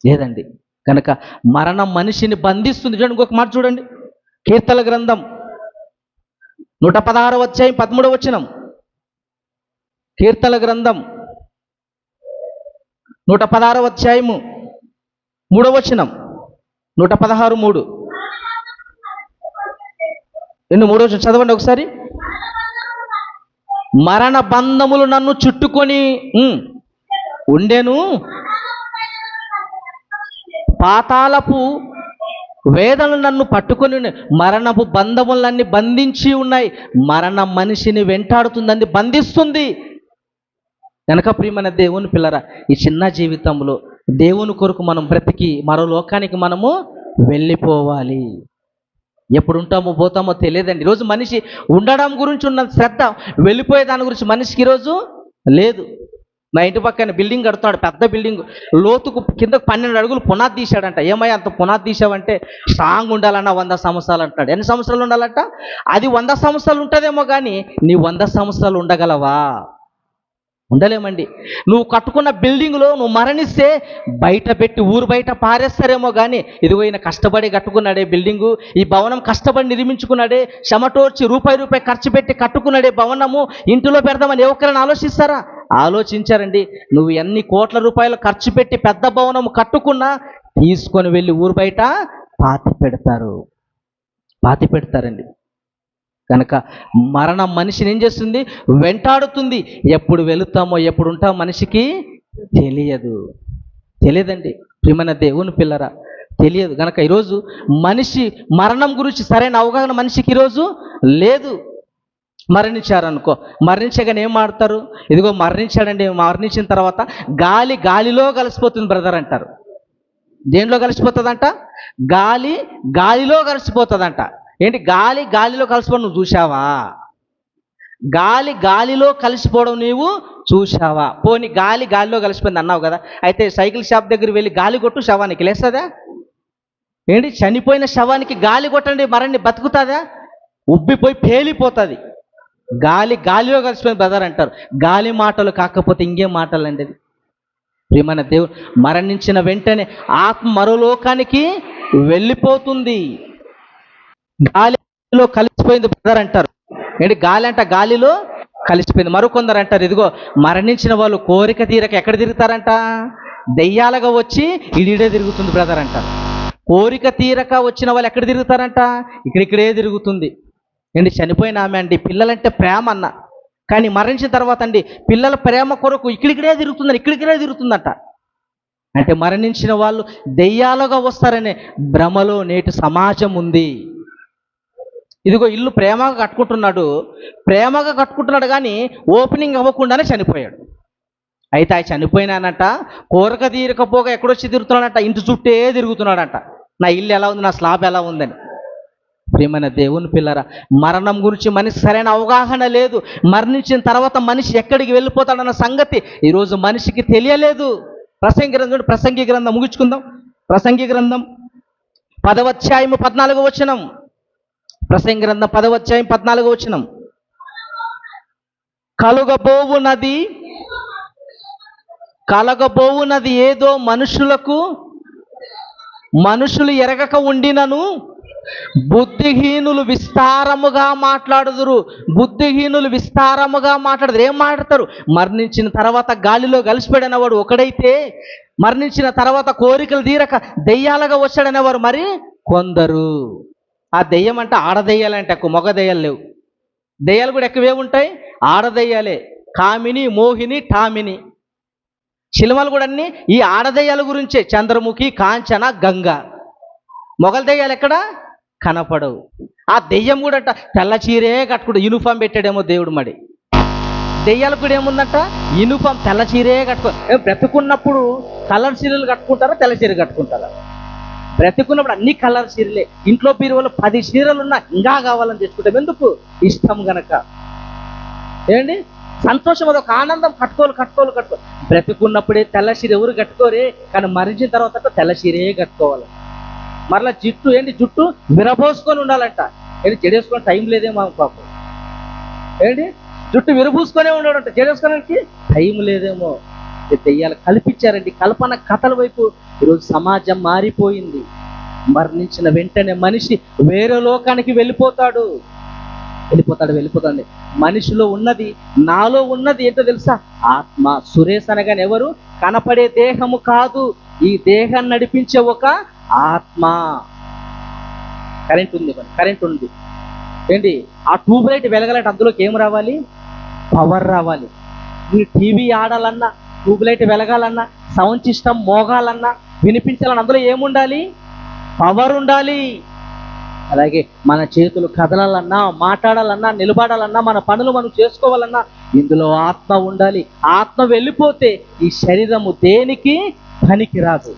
లేదండి. కనుక మరణం మనిషిని బంధిస్తుంది. చూడండి, ఇంకొక మాట చూడండి. కీర్తన గ్రంథం 116వ అధ్యాయం 13వ వచనం. కీర్తన గ్రంథం 116వ అధ్యాయము 3వ వచనం. 116:3. 3వ వచనం చదవండి ఒకసారి. మరణ బంధములు నన్ను చుట్టుకొని ఉండెను, పాతాళపు వేదనలు నన్ను పట్టుకొని, మరణపు బంధములన్నీ బంధించి ఉన్నాయి. మరణం మనిషిని వెంటాడుతుందని బంధిస్తుంది. కనుక ప్రియమైన దేవుని పిల్లరా, ఈ చిన్న జీవితంలో దేవుని కొరకు మనం బ్రతికి మరో లోకానికి మనము వెళ్ళిపోవాలి. ఎప్పుడు ఉంటామో పోతామో తెలియదండి. ఈరోజు మనిషి ఉండడం గురించి ఉన్న శ్రద్ధ వెళ్ళిపోయే దాని గురించి మనిషికి ఈరోజు లేదు. నా ఇంటి పక్కన బిల్డింగ్ కడుతున్నాడు, పెద్ద బిల్డింగ్, లోతుకు కిందకు 12 అడుగులు పునాది తీశాడంట. ఏమయ్యా అంత పునాది తీసావంటే, స్ట్రాంగ్ ఉండాలన్నా 100 సంవత్సరాలు అంటున్నాడు. ఎన్ని సంవత్సరాలు ఉండాలంట? అది 100 సంవత్సరాలు ఉంటుందేమో కానీ నీ 100 సంవత్సరాలు ఉండగలవా? ఉండలేమండి. నువ్వు కట్టుకున్న బిల్డింగ్లో నువ్వు మరణిస్తే బయట పెట్టి ఊరు బయట పారేస్తారేమో కానీ, ఇదిగో ఈయన కష్టపడి కట్టుకున్నాడే బిల్డింగు, ఈ భవనం కష్టపడి నిర్మించుకున్నాడే, చెమటోర్చి రూపాయి ఖర్చు పెట్టి కట్టుకున్నాడే భవనము, ఇంటిలో పెడదామని ఎవరికైనా ఆలోచిస్తారా? ఆలోచించారండి. నువ్వు ఎన్ని కోట్ల రూపాయలు ఖర్చు పెట్టి పెద్ద భవనం కట్టుకున్నా తీసుకొని వెళ్ళి ఊరు బయట పాతి పెడతారండి. కనుక మరణం మనిషిని ఏం చేస్తుంది, వెంటాడుతుంది. ఎప్పుడు వెళుతామో ఎప్పుడు ఉంటామో మనిషికి తెలియదండి. ప్రియమైన దేవుని పిల్లరా, తెలియదు. కనుక ఈరోజు మనిషి మరణం గురించి సరైన అవగాహన మనిషికి ఈరోజు లేదు. మరణించారనుకో, మరణించగానే ఏం మాడతారు, ఇదిగో మరణించాడండి, మరణించిన తర్వాత గాలిలో కలిసిపోతుంది బ్రదర్ అంటారు. దేనిలో కలిసిపోతుందంట? గాలిలో కలిసిపోతుందంట. ఏంటి, గాలిలో కలిసిపోవడం నువ్వు చూసావా? గాలిలో కలిసిపోవడం నీవు చూసావా? పోనీ గాలిలో కలిసిపోయింది అన్నావు కదా, అయితే సైకిల్ షాప్ దగ్గర వెళ్ళి గాలి కొట్టు, శవానికి లేస్తుందా? ఏంటి, చనిపోయిన శవానికి గాలి కొట్టండి, మరణి బతుకుతుందా? ఉబ్బిపోయి పేలిపోతుంది. గాలిలో కలిసిపోయిన బ్రదర్ అంటారు. గాలి మాటలు కాకపోతే ఇంకేం మాటలు అండి? ప్రియమైన దేవుడు, మరణించిన వెంటనే ఆత్మ మరో లోకానికి వెళ్ళిపోతుంది. గాలిలో కలిసిపోయింది బ్రదర్ అంటారు. ఏంటి, గాలి అంట గాలిలో కలిసిపోయింది. మరికొందరు అంటారు, ఇదిగో మరణించిన వాళ్ళు కోరిక తీరక ఎక్కడ తిరుగుతారంట? దెయ్యాలుగా వచ్చి ఇడిడే తిరుగుతుంది బ్రదర్ అంటారు. కోరిక తీరక వచ్చిన వాళ్ళు ఎక్కడ తిరుగుతారంట? ఇక్కడిక్కడే తిరుగుతుంది. ఏంటి, చనిపోయిన ఆమె అండి పిల్లలంటే ప్రేమ అన్న, కానీ మరణించిన తర్వాత అండి పిల్లల ప్రేమ కొరకు ఇక్కడిక్కడే తిరుగుతుందని, ఇక్కడిక్కడే తిరుగుతుందట. అంటే మరణించిన వాళ్ళు దెయ్యాలుగా వస్తారనే భ్రమలో నేటి సమాజం ఉంది. ఇదిగో ఇల్లు ప్రేమగా కట్టుకుంటున్నాడు కానీ ఓపెనింగ్ అవ్వకుండానే చనిపోయాడు. అయితే ఆయన చనిపోయినానంట, కోరిక తీరకపోగా ఎక్కడొచ్చి తిరుగుతున్నాడంట, ఇంటి చుట్టే తిరుగుతున్నాడంట, నా ఇల్లు ఎలా ఉంది, నా స్లాబ్ ఎలా ఉందని. ప్రియమైన దేవుని పిల్లరా, మరణం గురించి మనిషి సరైన అవగాహన లేదు. మరణించిన తర్వాత మనిషి ఎక్కడికి వెళ్ళిపోతాడన్న సంగతి ఈరోజు మనిషికి తెలియలేదు. ప్రసంగి గ్రంథం ముగించుకుందాం. ప్రసంగి గ్రంథం 10వ అధ్యాయము 14వ వచనం. ప్రసంగి గ్రంథం 10వ అధ్యాయం 14వ వచనం. కలగబోవునది ఏదో మనుషులు ఎరగక ఉండినను బుద్ధిహీనులు విస్తారముగా మాట్లాడుదురు. ఏం మాట్లాడతారు? మరణించిన తర్వాత గాలిలో కలిసిపోయాడనేవాడు ఒకడైతే, మరణించిన తర్వాత కోరికలు తీరక దెయ్యాలుగా వచ్చాడనేవారు మరి కొందరు. ఆ దెయ్యం అంటే ఆడదెయ్యాలంటే ఎక్కువ, మగ దెయ్యాలు లేవు. దెయ్యాలు కూడా ఎక్కువే ఉంటాయి, ఆడదెయ్యాలే. కామిని, మోహిని, టామిని. సినిమాలు కూడా అన్నీ ఈ ఆడదెయ్యాల గురించే. చంద్రముఖి, కాంచన, గంగ. మొగల దెయ్యాలు ఎక్కడ కనపడవు. ఆ దెయ్యం కూడా అంట తెల్ల చీరే కట్టుకుంటూ యూనిఫామ్ పెట్టాడేమో దేవుడు. మరి దెయ్యాలకు కూడా ఏముందంట? యూనిఫామ్, తెల్ల చీరే కట్టుకో. బ్రతుకున్నప్పుడు కలర్ చీరలు కట్టుకుంటారా, తెల్ల చీర కట్టుకుంటారా? బ్రతుకున్నప్పుడు అన్ని కలర్ చీరలే. ఇంట్లో బీరువాలో 10 చీరలున్నా ఇంకా కావాలని తెచ్చుకుంటాం. ఎందుకు? ఇష్టం గనక. ఏంటి సంతోషం, అదొక ఆనందం. కట్టుకోవాలి. బ్రతుకున్నప్పుడే తెల్ల చీర ఎవరు కట్టుకోరే, కానీ మరించిన తర్వాత తెల్ల చీరే కట్టుకోవాలి. మరలా జుట్టు విరబోసుకొని ఉండాలంట. ఏంటి, చెడేసుకొని టైం లేదేమో పాపం. ఏంటి, జుట్టు విరబూసుకొనే ఉన్నాడంట, చెడేసుకోవడానికి టైం లేదేమో. దెయ్యాలు కల్పించారండి. కల్పన కథల వైపు ఈరోజు సమాజం మారిపోయింది. మరణించిన వెంటనే మనిషి వేరే లోకానికి వెళ్ళిపోతాడు. మనిషిలో ఉన్నది, నాలో ఉన్నది ఏంటో తెలుసా? ఆత్మ. సురేష్ అనగానే ఎవరు? కనపడే దేహము కాదు, ఈ దేహాన్ని నడిపించే ఒక ఆత్మ. కరెంట్ ఉంది. ఏంటి, ఆ ట్యూబ్ లైట్ వెలగాలంటే అందులోకి ఏం రావాలి? పవర్ రావాలి. ఈ టీవీ ఆడాలన్నా, ట్యూబ్ లైట్ వెలగాలన్నా, సౌండ్ సిస్టమ్ మోగాలన్నా, వినిపించాలన్నా అందులో ఏముండాలి? పవర్ ఉండాలి. అలాగే మన చేతులు కదలాలన్నా, మాట్లాడాలన్నా, నిలబడాలన్నా, మన పనులు మనం చేసుకోవాలన్నా ఇందులో ఆత్మ ఉండాలి. ఆత్మ వెళ్ళిపోతే ఈ శరీరము దేనికి పనికిరాదు.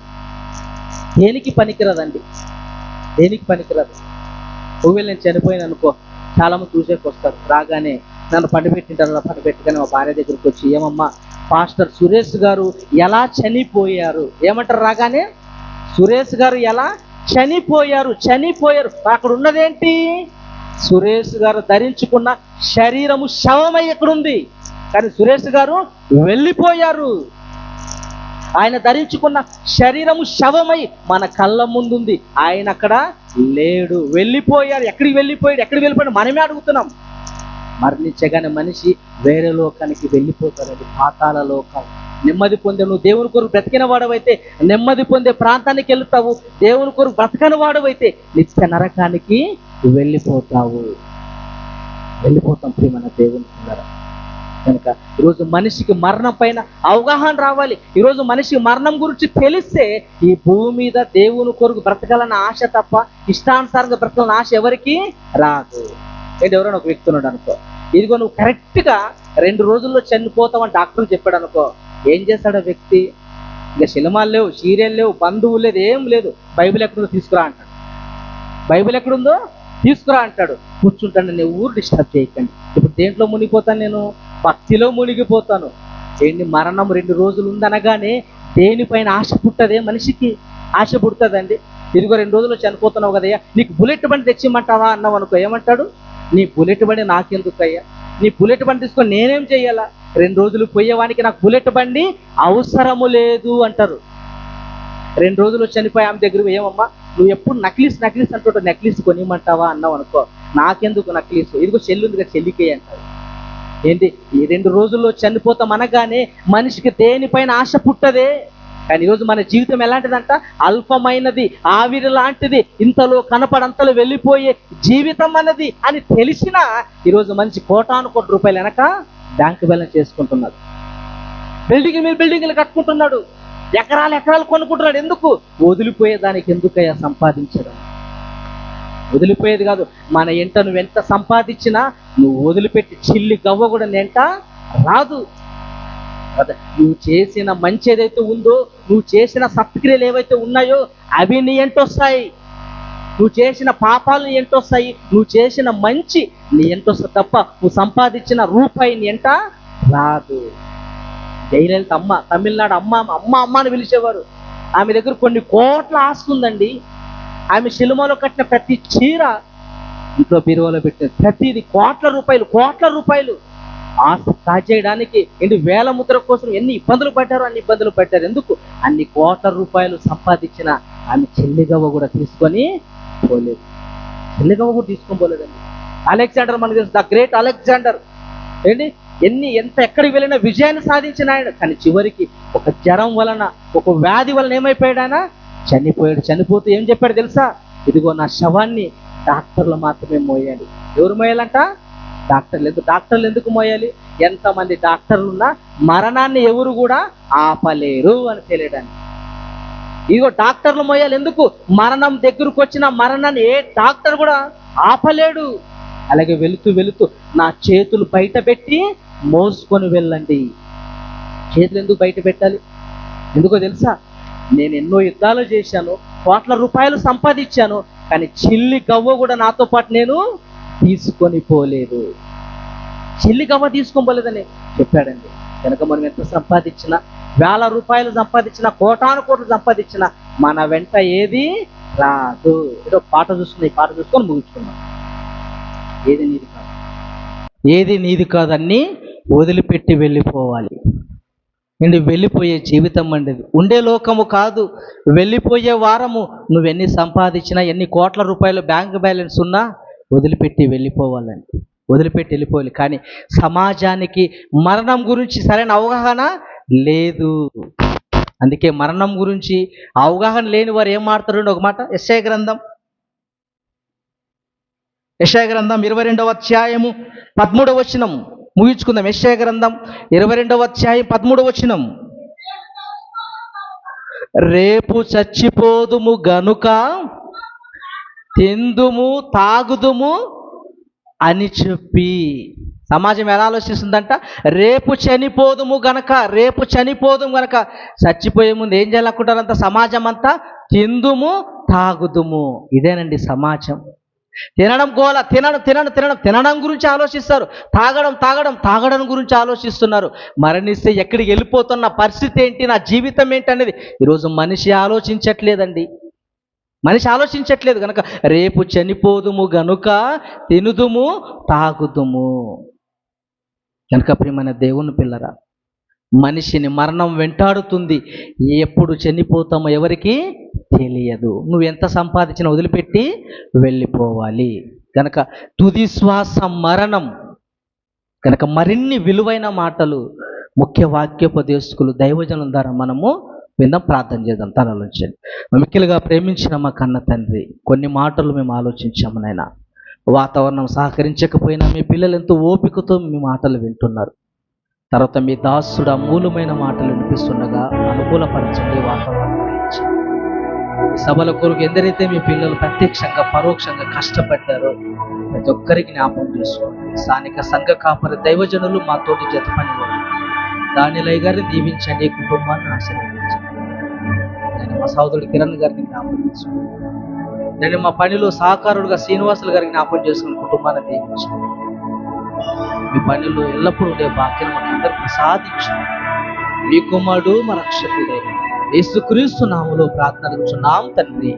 దేనికి పనికిరాదండి. ఒకవేళ నేను చనిపోయాను అనుకో, చాలా మంది చూసేకి వస్తారు. రాగానే నన్ను పండుపెట్టింటారు. మా భార్య దగ్గరికి వచ్చి, ఏమమ్మా పాస్టర్ సురేష్ గారు ఎలా చనిపోయారు ఏమంటారు? రాగానే సురేష్ గారు ఎలా చనిపోయారు. అక్కడ ఉన్నదేంటి? సురేష్ గారు ధరించుకున్న శరీరము శవమై ఎక్కడుంది, కానీ సురేష్ గారు వెళ్ళిపోయారు. ఆయన ధరించుకున్న శరీరము శవమై మన కళ్ళ ముందుంది. ఆయన అక్కడ లేడు, వెళ్ళిపోయారు. ఎక్కడికి వెళ్ళిపోయాడు మనమే అడుగుతున్నాం. మరణించగానే మనిషి వేరే లోకానికి వెళ్ళిపోతారండి, పాతాళ లోకం. నెమ్మది పొందే, నువ్వు దేవుని కొరకు బ్రతికిన వాడవైతే నెమ్మది పొందే ప్రాంతానికి వెళ్తావు. దేవుని కొరకు బ్రతకని వాడవైతే నిత్య నరకానికి వెళ్ళిపోతాం. ప్రియమైన దేవుని పిల్లరా, కనుక ఈరోజు మనిషికి మరణం పైన అవగాహన రావాలి. ఈరోజు మనిషికి మరణం గురించి తెలిస్తే ఈ భూమి మీద దేవుని కొరకు బ్రతకాలన్న ఆశ తప్ప ఇష్టానుసారంగా బ్రతకాలన్న ఆశ ఎవరికి రాదు. ఎవరైనా ఒక వ్యక్తి ఉన్నాడు అనుకో, ఇదిగో నువ్వు కరెక్ట్గా 2 రోజుల్లో చనిపోతావని డాక్టర్ చెప్పాడు అనుకో, ఏం చేస్తాడు ఆ వ్యక్తి? ఇక సినిమాలు లేవు, సీరియల్ లేవు, బంధువులు లేదు, ఏం లేదు. బైబిల్ ఎక్కడుందో తీసుకురా అంటాడు. కూర్చుంటాను. నేను ఊరు డిస్టర్బ్ చేయకండి. ఇప్పుడు దేంట్లో మునిగిపోతాను? నేను భక్తిలో మునిగిపోతాను. మరణం 2 రోజులు ఉందనగానే దేనిపైన ఆశ పుట్టదే మనిషికి? ఆశ పుడుతుందండి. ఇదిగో 2 రోజుల్లో చనిపోతున్నావు కదయ్యా, నీకు బుల్లెట్ బండి తెచ్చిమంటావా అన్నావు అనుకో, ఏమంటాడు? నీ బుల్లెట్ బండి నాకెందుకయ్యా? నీ బుల్లెట్ బండి తీసుకొని నేనేం చెయ్యాలా? 2 రోజులు పోయేవానికి నాకు బుల్లెట్ బండి అవసరము లేదు అంటారు. 2 రోజులు చనిపోయి ఆమె దగ్గర, ఏమమ్మా నువ్వు ఎప్పుడు నక్లీస్ అంటుంటావు, నెక్లీస్ కొనిమంటావా అన్నావు అనుకో, నాకెందుకు నక్లీస్, ఇదిగో చెల్లి ఉంది కదా చెల్లికే అంటారు. ఏంటి ఈ 2 రోజుల్లో చనిపోతాం అనగానే మనిషికి దేనిపైన ఆశ పుట్టదే. కానీ ఈరోజు మన జీవితం ఎలాంటిదంట? అల్పమైనది, ఆవిరి లాంటిది, ఇంతలో కనపడంతలో వెళ్ళిపోయే జీవితం అన్నది అని తెలిసినా ఈరోజు మనిషి కోటాను కోటి రూపాయలు వెనక బ్యాంకు బ్యాలెన్స్ చేసుకుంటున్నాడు. బిల్డింగ్ మీద బిల్డింగ్లు కట్టుకుంటున్నాడు, ఎకరాలు ఎకరాలు కొనుక్కుంటున్నాడు. ఎందుకు? వదిలిపోయేదానికి. ఎందుకయ్యా సంపాదించడం? వదిలిపోయేది కాదు. మన ఎంట నువ్వు ఎంత సంపాదించినా నువ్వు వదిలిపెట్టి చిల్లి గవ్వ కూడా నెంట రాదు. నువ్వు చేసిన మంచి ఏదైతే ఉందో, నువ్వు చేసిన సత్క్రియలు ఏవైతే ఉన్నాయో అవి నీ ఎంటొస్తాయి. నువ్వు చేసిన పాపాలు నీ ఎంటొస్తాయి, నువ్వు చేసిన మంచి నీ ఎంటొస్తుంది తప్ప నువ్వు సంపాదించిన రూపాయి నీ ఎంట రాదు. జయలలిత అమ్మ, తమిళనాడు అమ్మ అమ్మ అమ్మ అని పిలిచేవారు. ఆమె దగ్గర కొన్ని కోట్ల ఆస్తి ఉందండి. ఆమె శిలుమలో కట్టిన ప్రతి చీర ఇంట్లో బీరువాలో పెట్టిన ప్రతిది కోట్ల రూపాయలు ఆస్తి కాజేయడానికి వేల ముద్ర కోసం ఎన్ని ఇబ్బందులు పడ్డారో అన్ని ఇబ్బందులు పడ్డారు. ఎందుకు? అన్ని కోట్ల రూపాయలు సంపాదించిన ఆమె చెల్లిగవ్వ కూడా తీసుకొని పోలేదు. చెల్లిగవ్వ కూడా తీసుకొని పోలేదండి. అలెగ్జాండర్ మనకు తెలుసు, ద గ్రేట్ అలెగ్జాండర్. ఎంత ఎక్కడికి వెళ్ళినా విజయాన్ని సాధించిన ఆయన. కానీ చివరికి ఒక జ్వరం వలన, ఒక వ్యాధి వలన ఏమైపోయాడు? ఆయన చనిపోయాడు. చనిపోతే ఏం చెప్పాడు తెలుసా? ఇదిగో నా శవాన్ని డాక్టర్లు మాత్రమే మోయాలి. ఎవరు మోయాలంట? డాక్టర్లు ఎందుకు మోయాలి? ఎంతమంది డాక్టర్లు ఉన్నా మరణాన్ని ఎవరు కూడా ఆపలేరు అని తెలియడానికి. ఇదిగో డాక్టర్లు మోయాలి. ఎందుకు? మరణం దగ్గరకు వచ్చిన మరణాన్ని ఏ డాక్టర్ కూడా ఆపలేడు. అలాగే వెళుతూ నా చేతులు బయట పెట్టి మోసుకొని వెళ్ళండి. చేతులు ఎందుకు బయట పెట్టాలి? ఎందుకో తెలుసా? నేను ఎన్నో యుద్ధాలు చేశాను, కోట్ల రూపాయలు సంపాదించాను, కానీ చిల్లి గవ్వ కూడా నాతో పాటు నేను తీసుకొని పోలేదు. చిల్లి గవ్వ తీసుకొని పోలేదని చెప్పాడండి. కనుక మనం ఎంత సంపాదించినా, వేల రూపాయలు సంపాదించినా, కోటాను కోట్లు సంపాదించినా మన వెంట ఏది రాదు. ఏదో పాట చూసుకొని ముగించుకున్నాం. ఏది నీది కాదని వదిలిపెట్టి వెళ్ళిపోవాలి. వెళ్ళిపోయే జీవితం అండి. ఉండే లోకము కాదు, వెళ్ళిపోయే వారము. నువ్వెన్ని సంపాదించినా, ఎన్ని కోట్ల రూపాయలు బ్యాంక్ బ్యాలెన్స్ ఉన్నా వదిలిపెట్టి వెళ్ళిపోవాలండి. వదిలిపెట్టి వెళ్ళిపోవాలి. కానీ సమాజానికి మరణం గురించి సరైన అవగాహన లేదు. అందుకే మరణం గురించి అవగాహన లేని వారు ఏం మాట్లాడుతుండే ఒక మాట. యెషయా గ్రంథం 22వ అధ్యాయము 13వ వచనం ముగించుకుందాం. యెషయా గ్రంథం 22వ అధ్యాయం 13వ వచనం. రేపు చచ్చిపోదుము గనుక తిందుము తాగుదుము అని చెప్పి. సమాజం ఎలా ఆలోచిస్తుందంట? రేపు చనిపోదుము గనక చచ్చిపోయే ముందు ఏం చేయాలనుకుంటారంత సమాజం అంతా? తిందుము తాగుదుము. ఇదేనండి సమాజం. తినడం గోల, తినడం గురించి ఆలోచిస్తారు. తాగడం గురించి ఆలోచిస్తున్నారు. మరణిస్తే ఎక్కడికి వెళ్ళిపోతున్న పరిస్థితి ఏంటి, నా జీవితం ఏంటి అనేది ఈరోజు మనిషి ఆలోచించట్లేదండి. కనుక రేపు చనిపోదుము గనుక తినుదుము తాగుదుము. కనుక ప్రియమైన దేవుని పిల్లరా, మనిషిని మరణం వెంటాడుతుంది. ఎప్పుడు చనిపోతామో ఎవరికి తెలియదు. నువ్వు ఎంత సంపాదించినా వదిలిపెట్టి వెళ్ళిపోవాలి. కనుక తుది శ్వాస మరణం. కనుక మరిన్ని విలువైన మాటలు ముఖ్య వాక్యోపదేశకులు దైవజనం ద్వారా మనము విందాం, ప్రార్థన చేద్దాం. తలలోంచండి. మిక్కిలుగా ప్రేమించిన మా కన్న తండ్రి, కొన్ని మాటలు మేము ఆలోచించాము నాయన. వాతావరణం సహకరించకపోయినా మీ పిల్లలు ఎంతో ఓపికతో మీ మాటలు వింటున్నారు. తర్వాత మీ దాసుడు అమూలమైన మాటలు వినిపిస్తుండగా అనుకూలపరచండి, వాతావరణం గురించి. సభల కొరకు ఎందరైతే మీ పిల్లలు ప్రత్యక్షంగా పరోక్షంగా కష్టపడ్డారో ప్రతి ఒక్కరికి జ్ఞాపకం చేసుకోండి. స్థానిక సంఘ కాపరి దైవజనులు మాతోటి జత పని దానిలయ్య గారిని దీవించండి, కుటుంబాన్ని ఆశీర్వదించండి. నేను మా సోదరుడు కిరణ్ గారిని జ్ఞాపకం చేసుకోండి. నేను మా పనిలో సహకారుడుగా శ్రీనివాసులు గారికి జ్ఞాపకం చేసుకుని కుటుంబాన్ని దీవించండి. మీ పనిలో ఎల్లప్పుడూ ఉండే భాగ్యం మాకు అందరికి ప్రసాదించండి. మీ కుమారుడు మా రక్షకుడైన యేసుక్రీస్తు నామములో ప్రార్థన చేస్తున్నాం తండ్రి.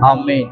ఆమేన్.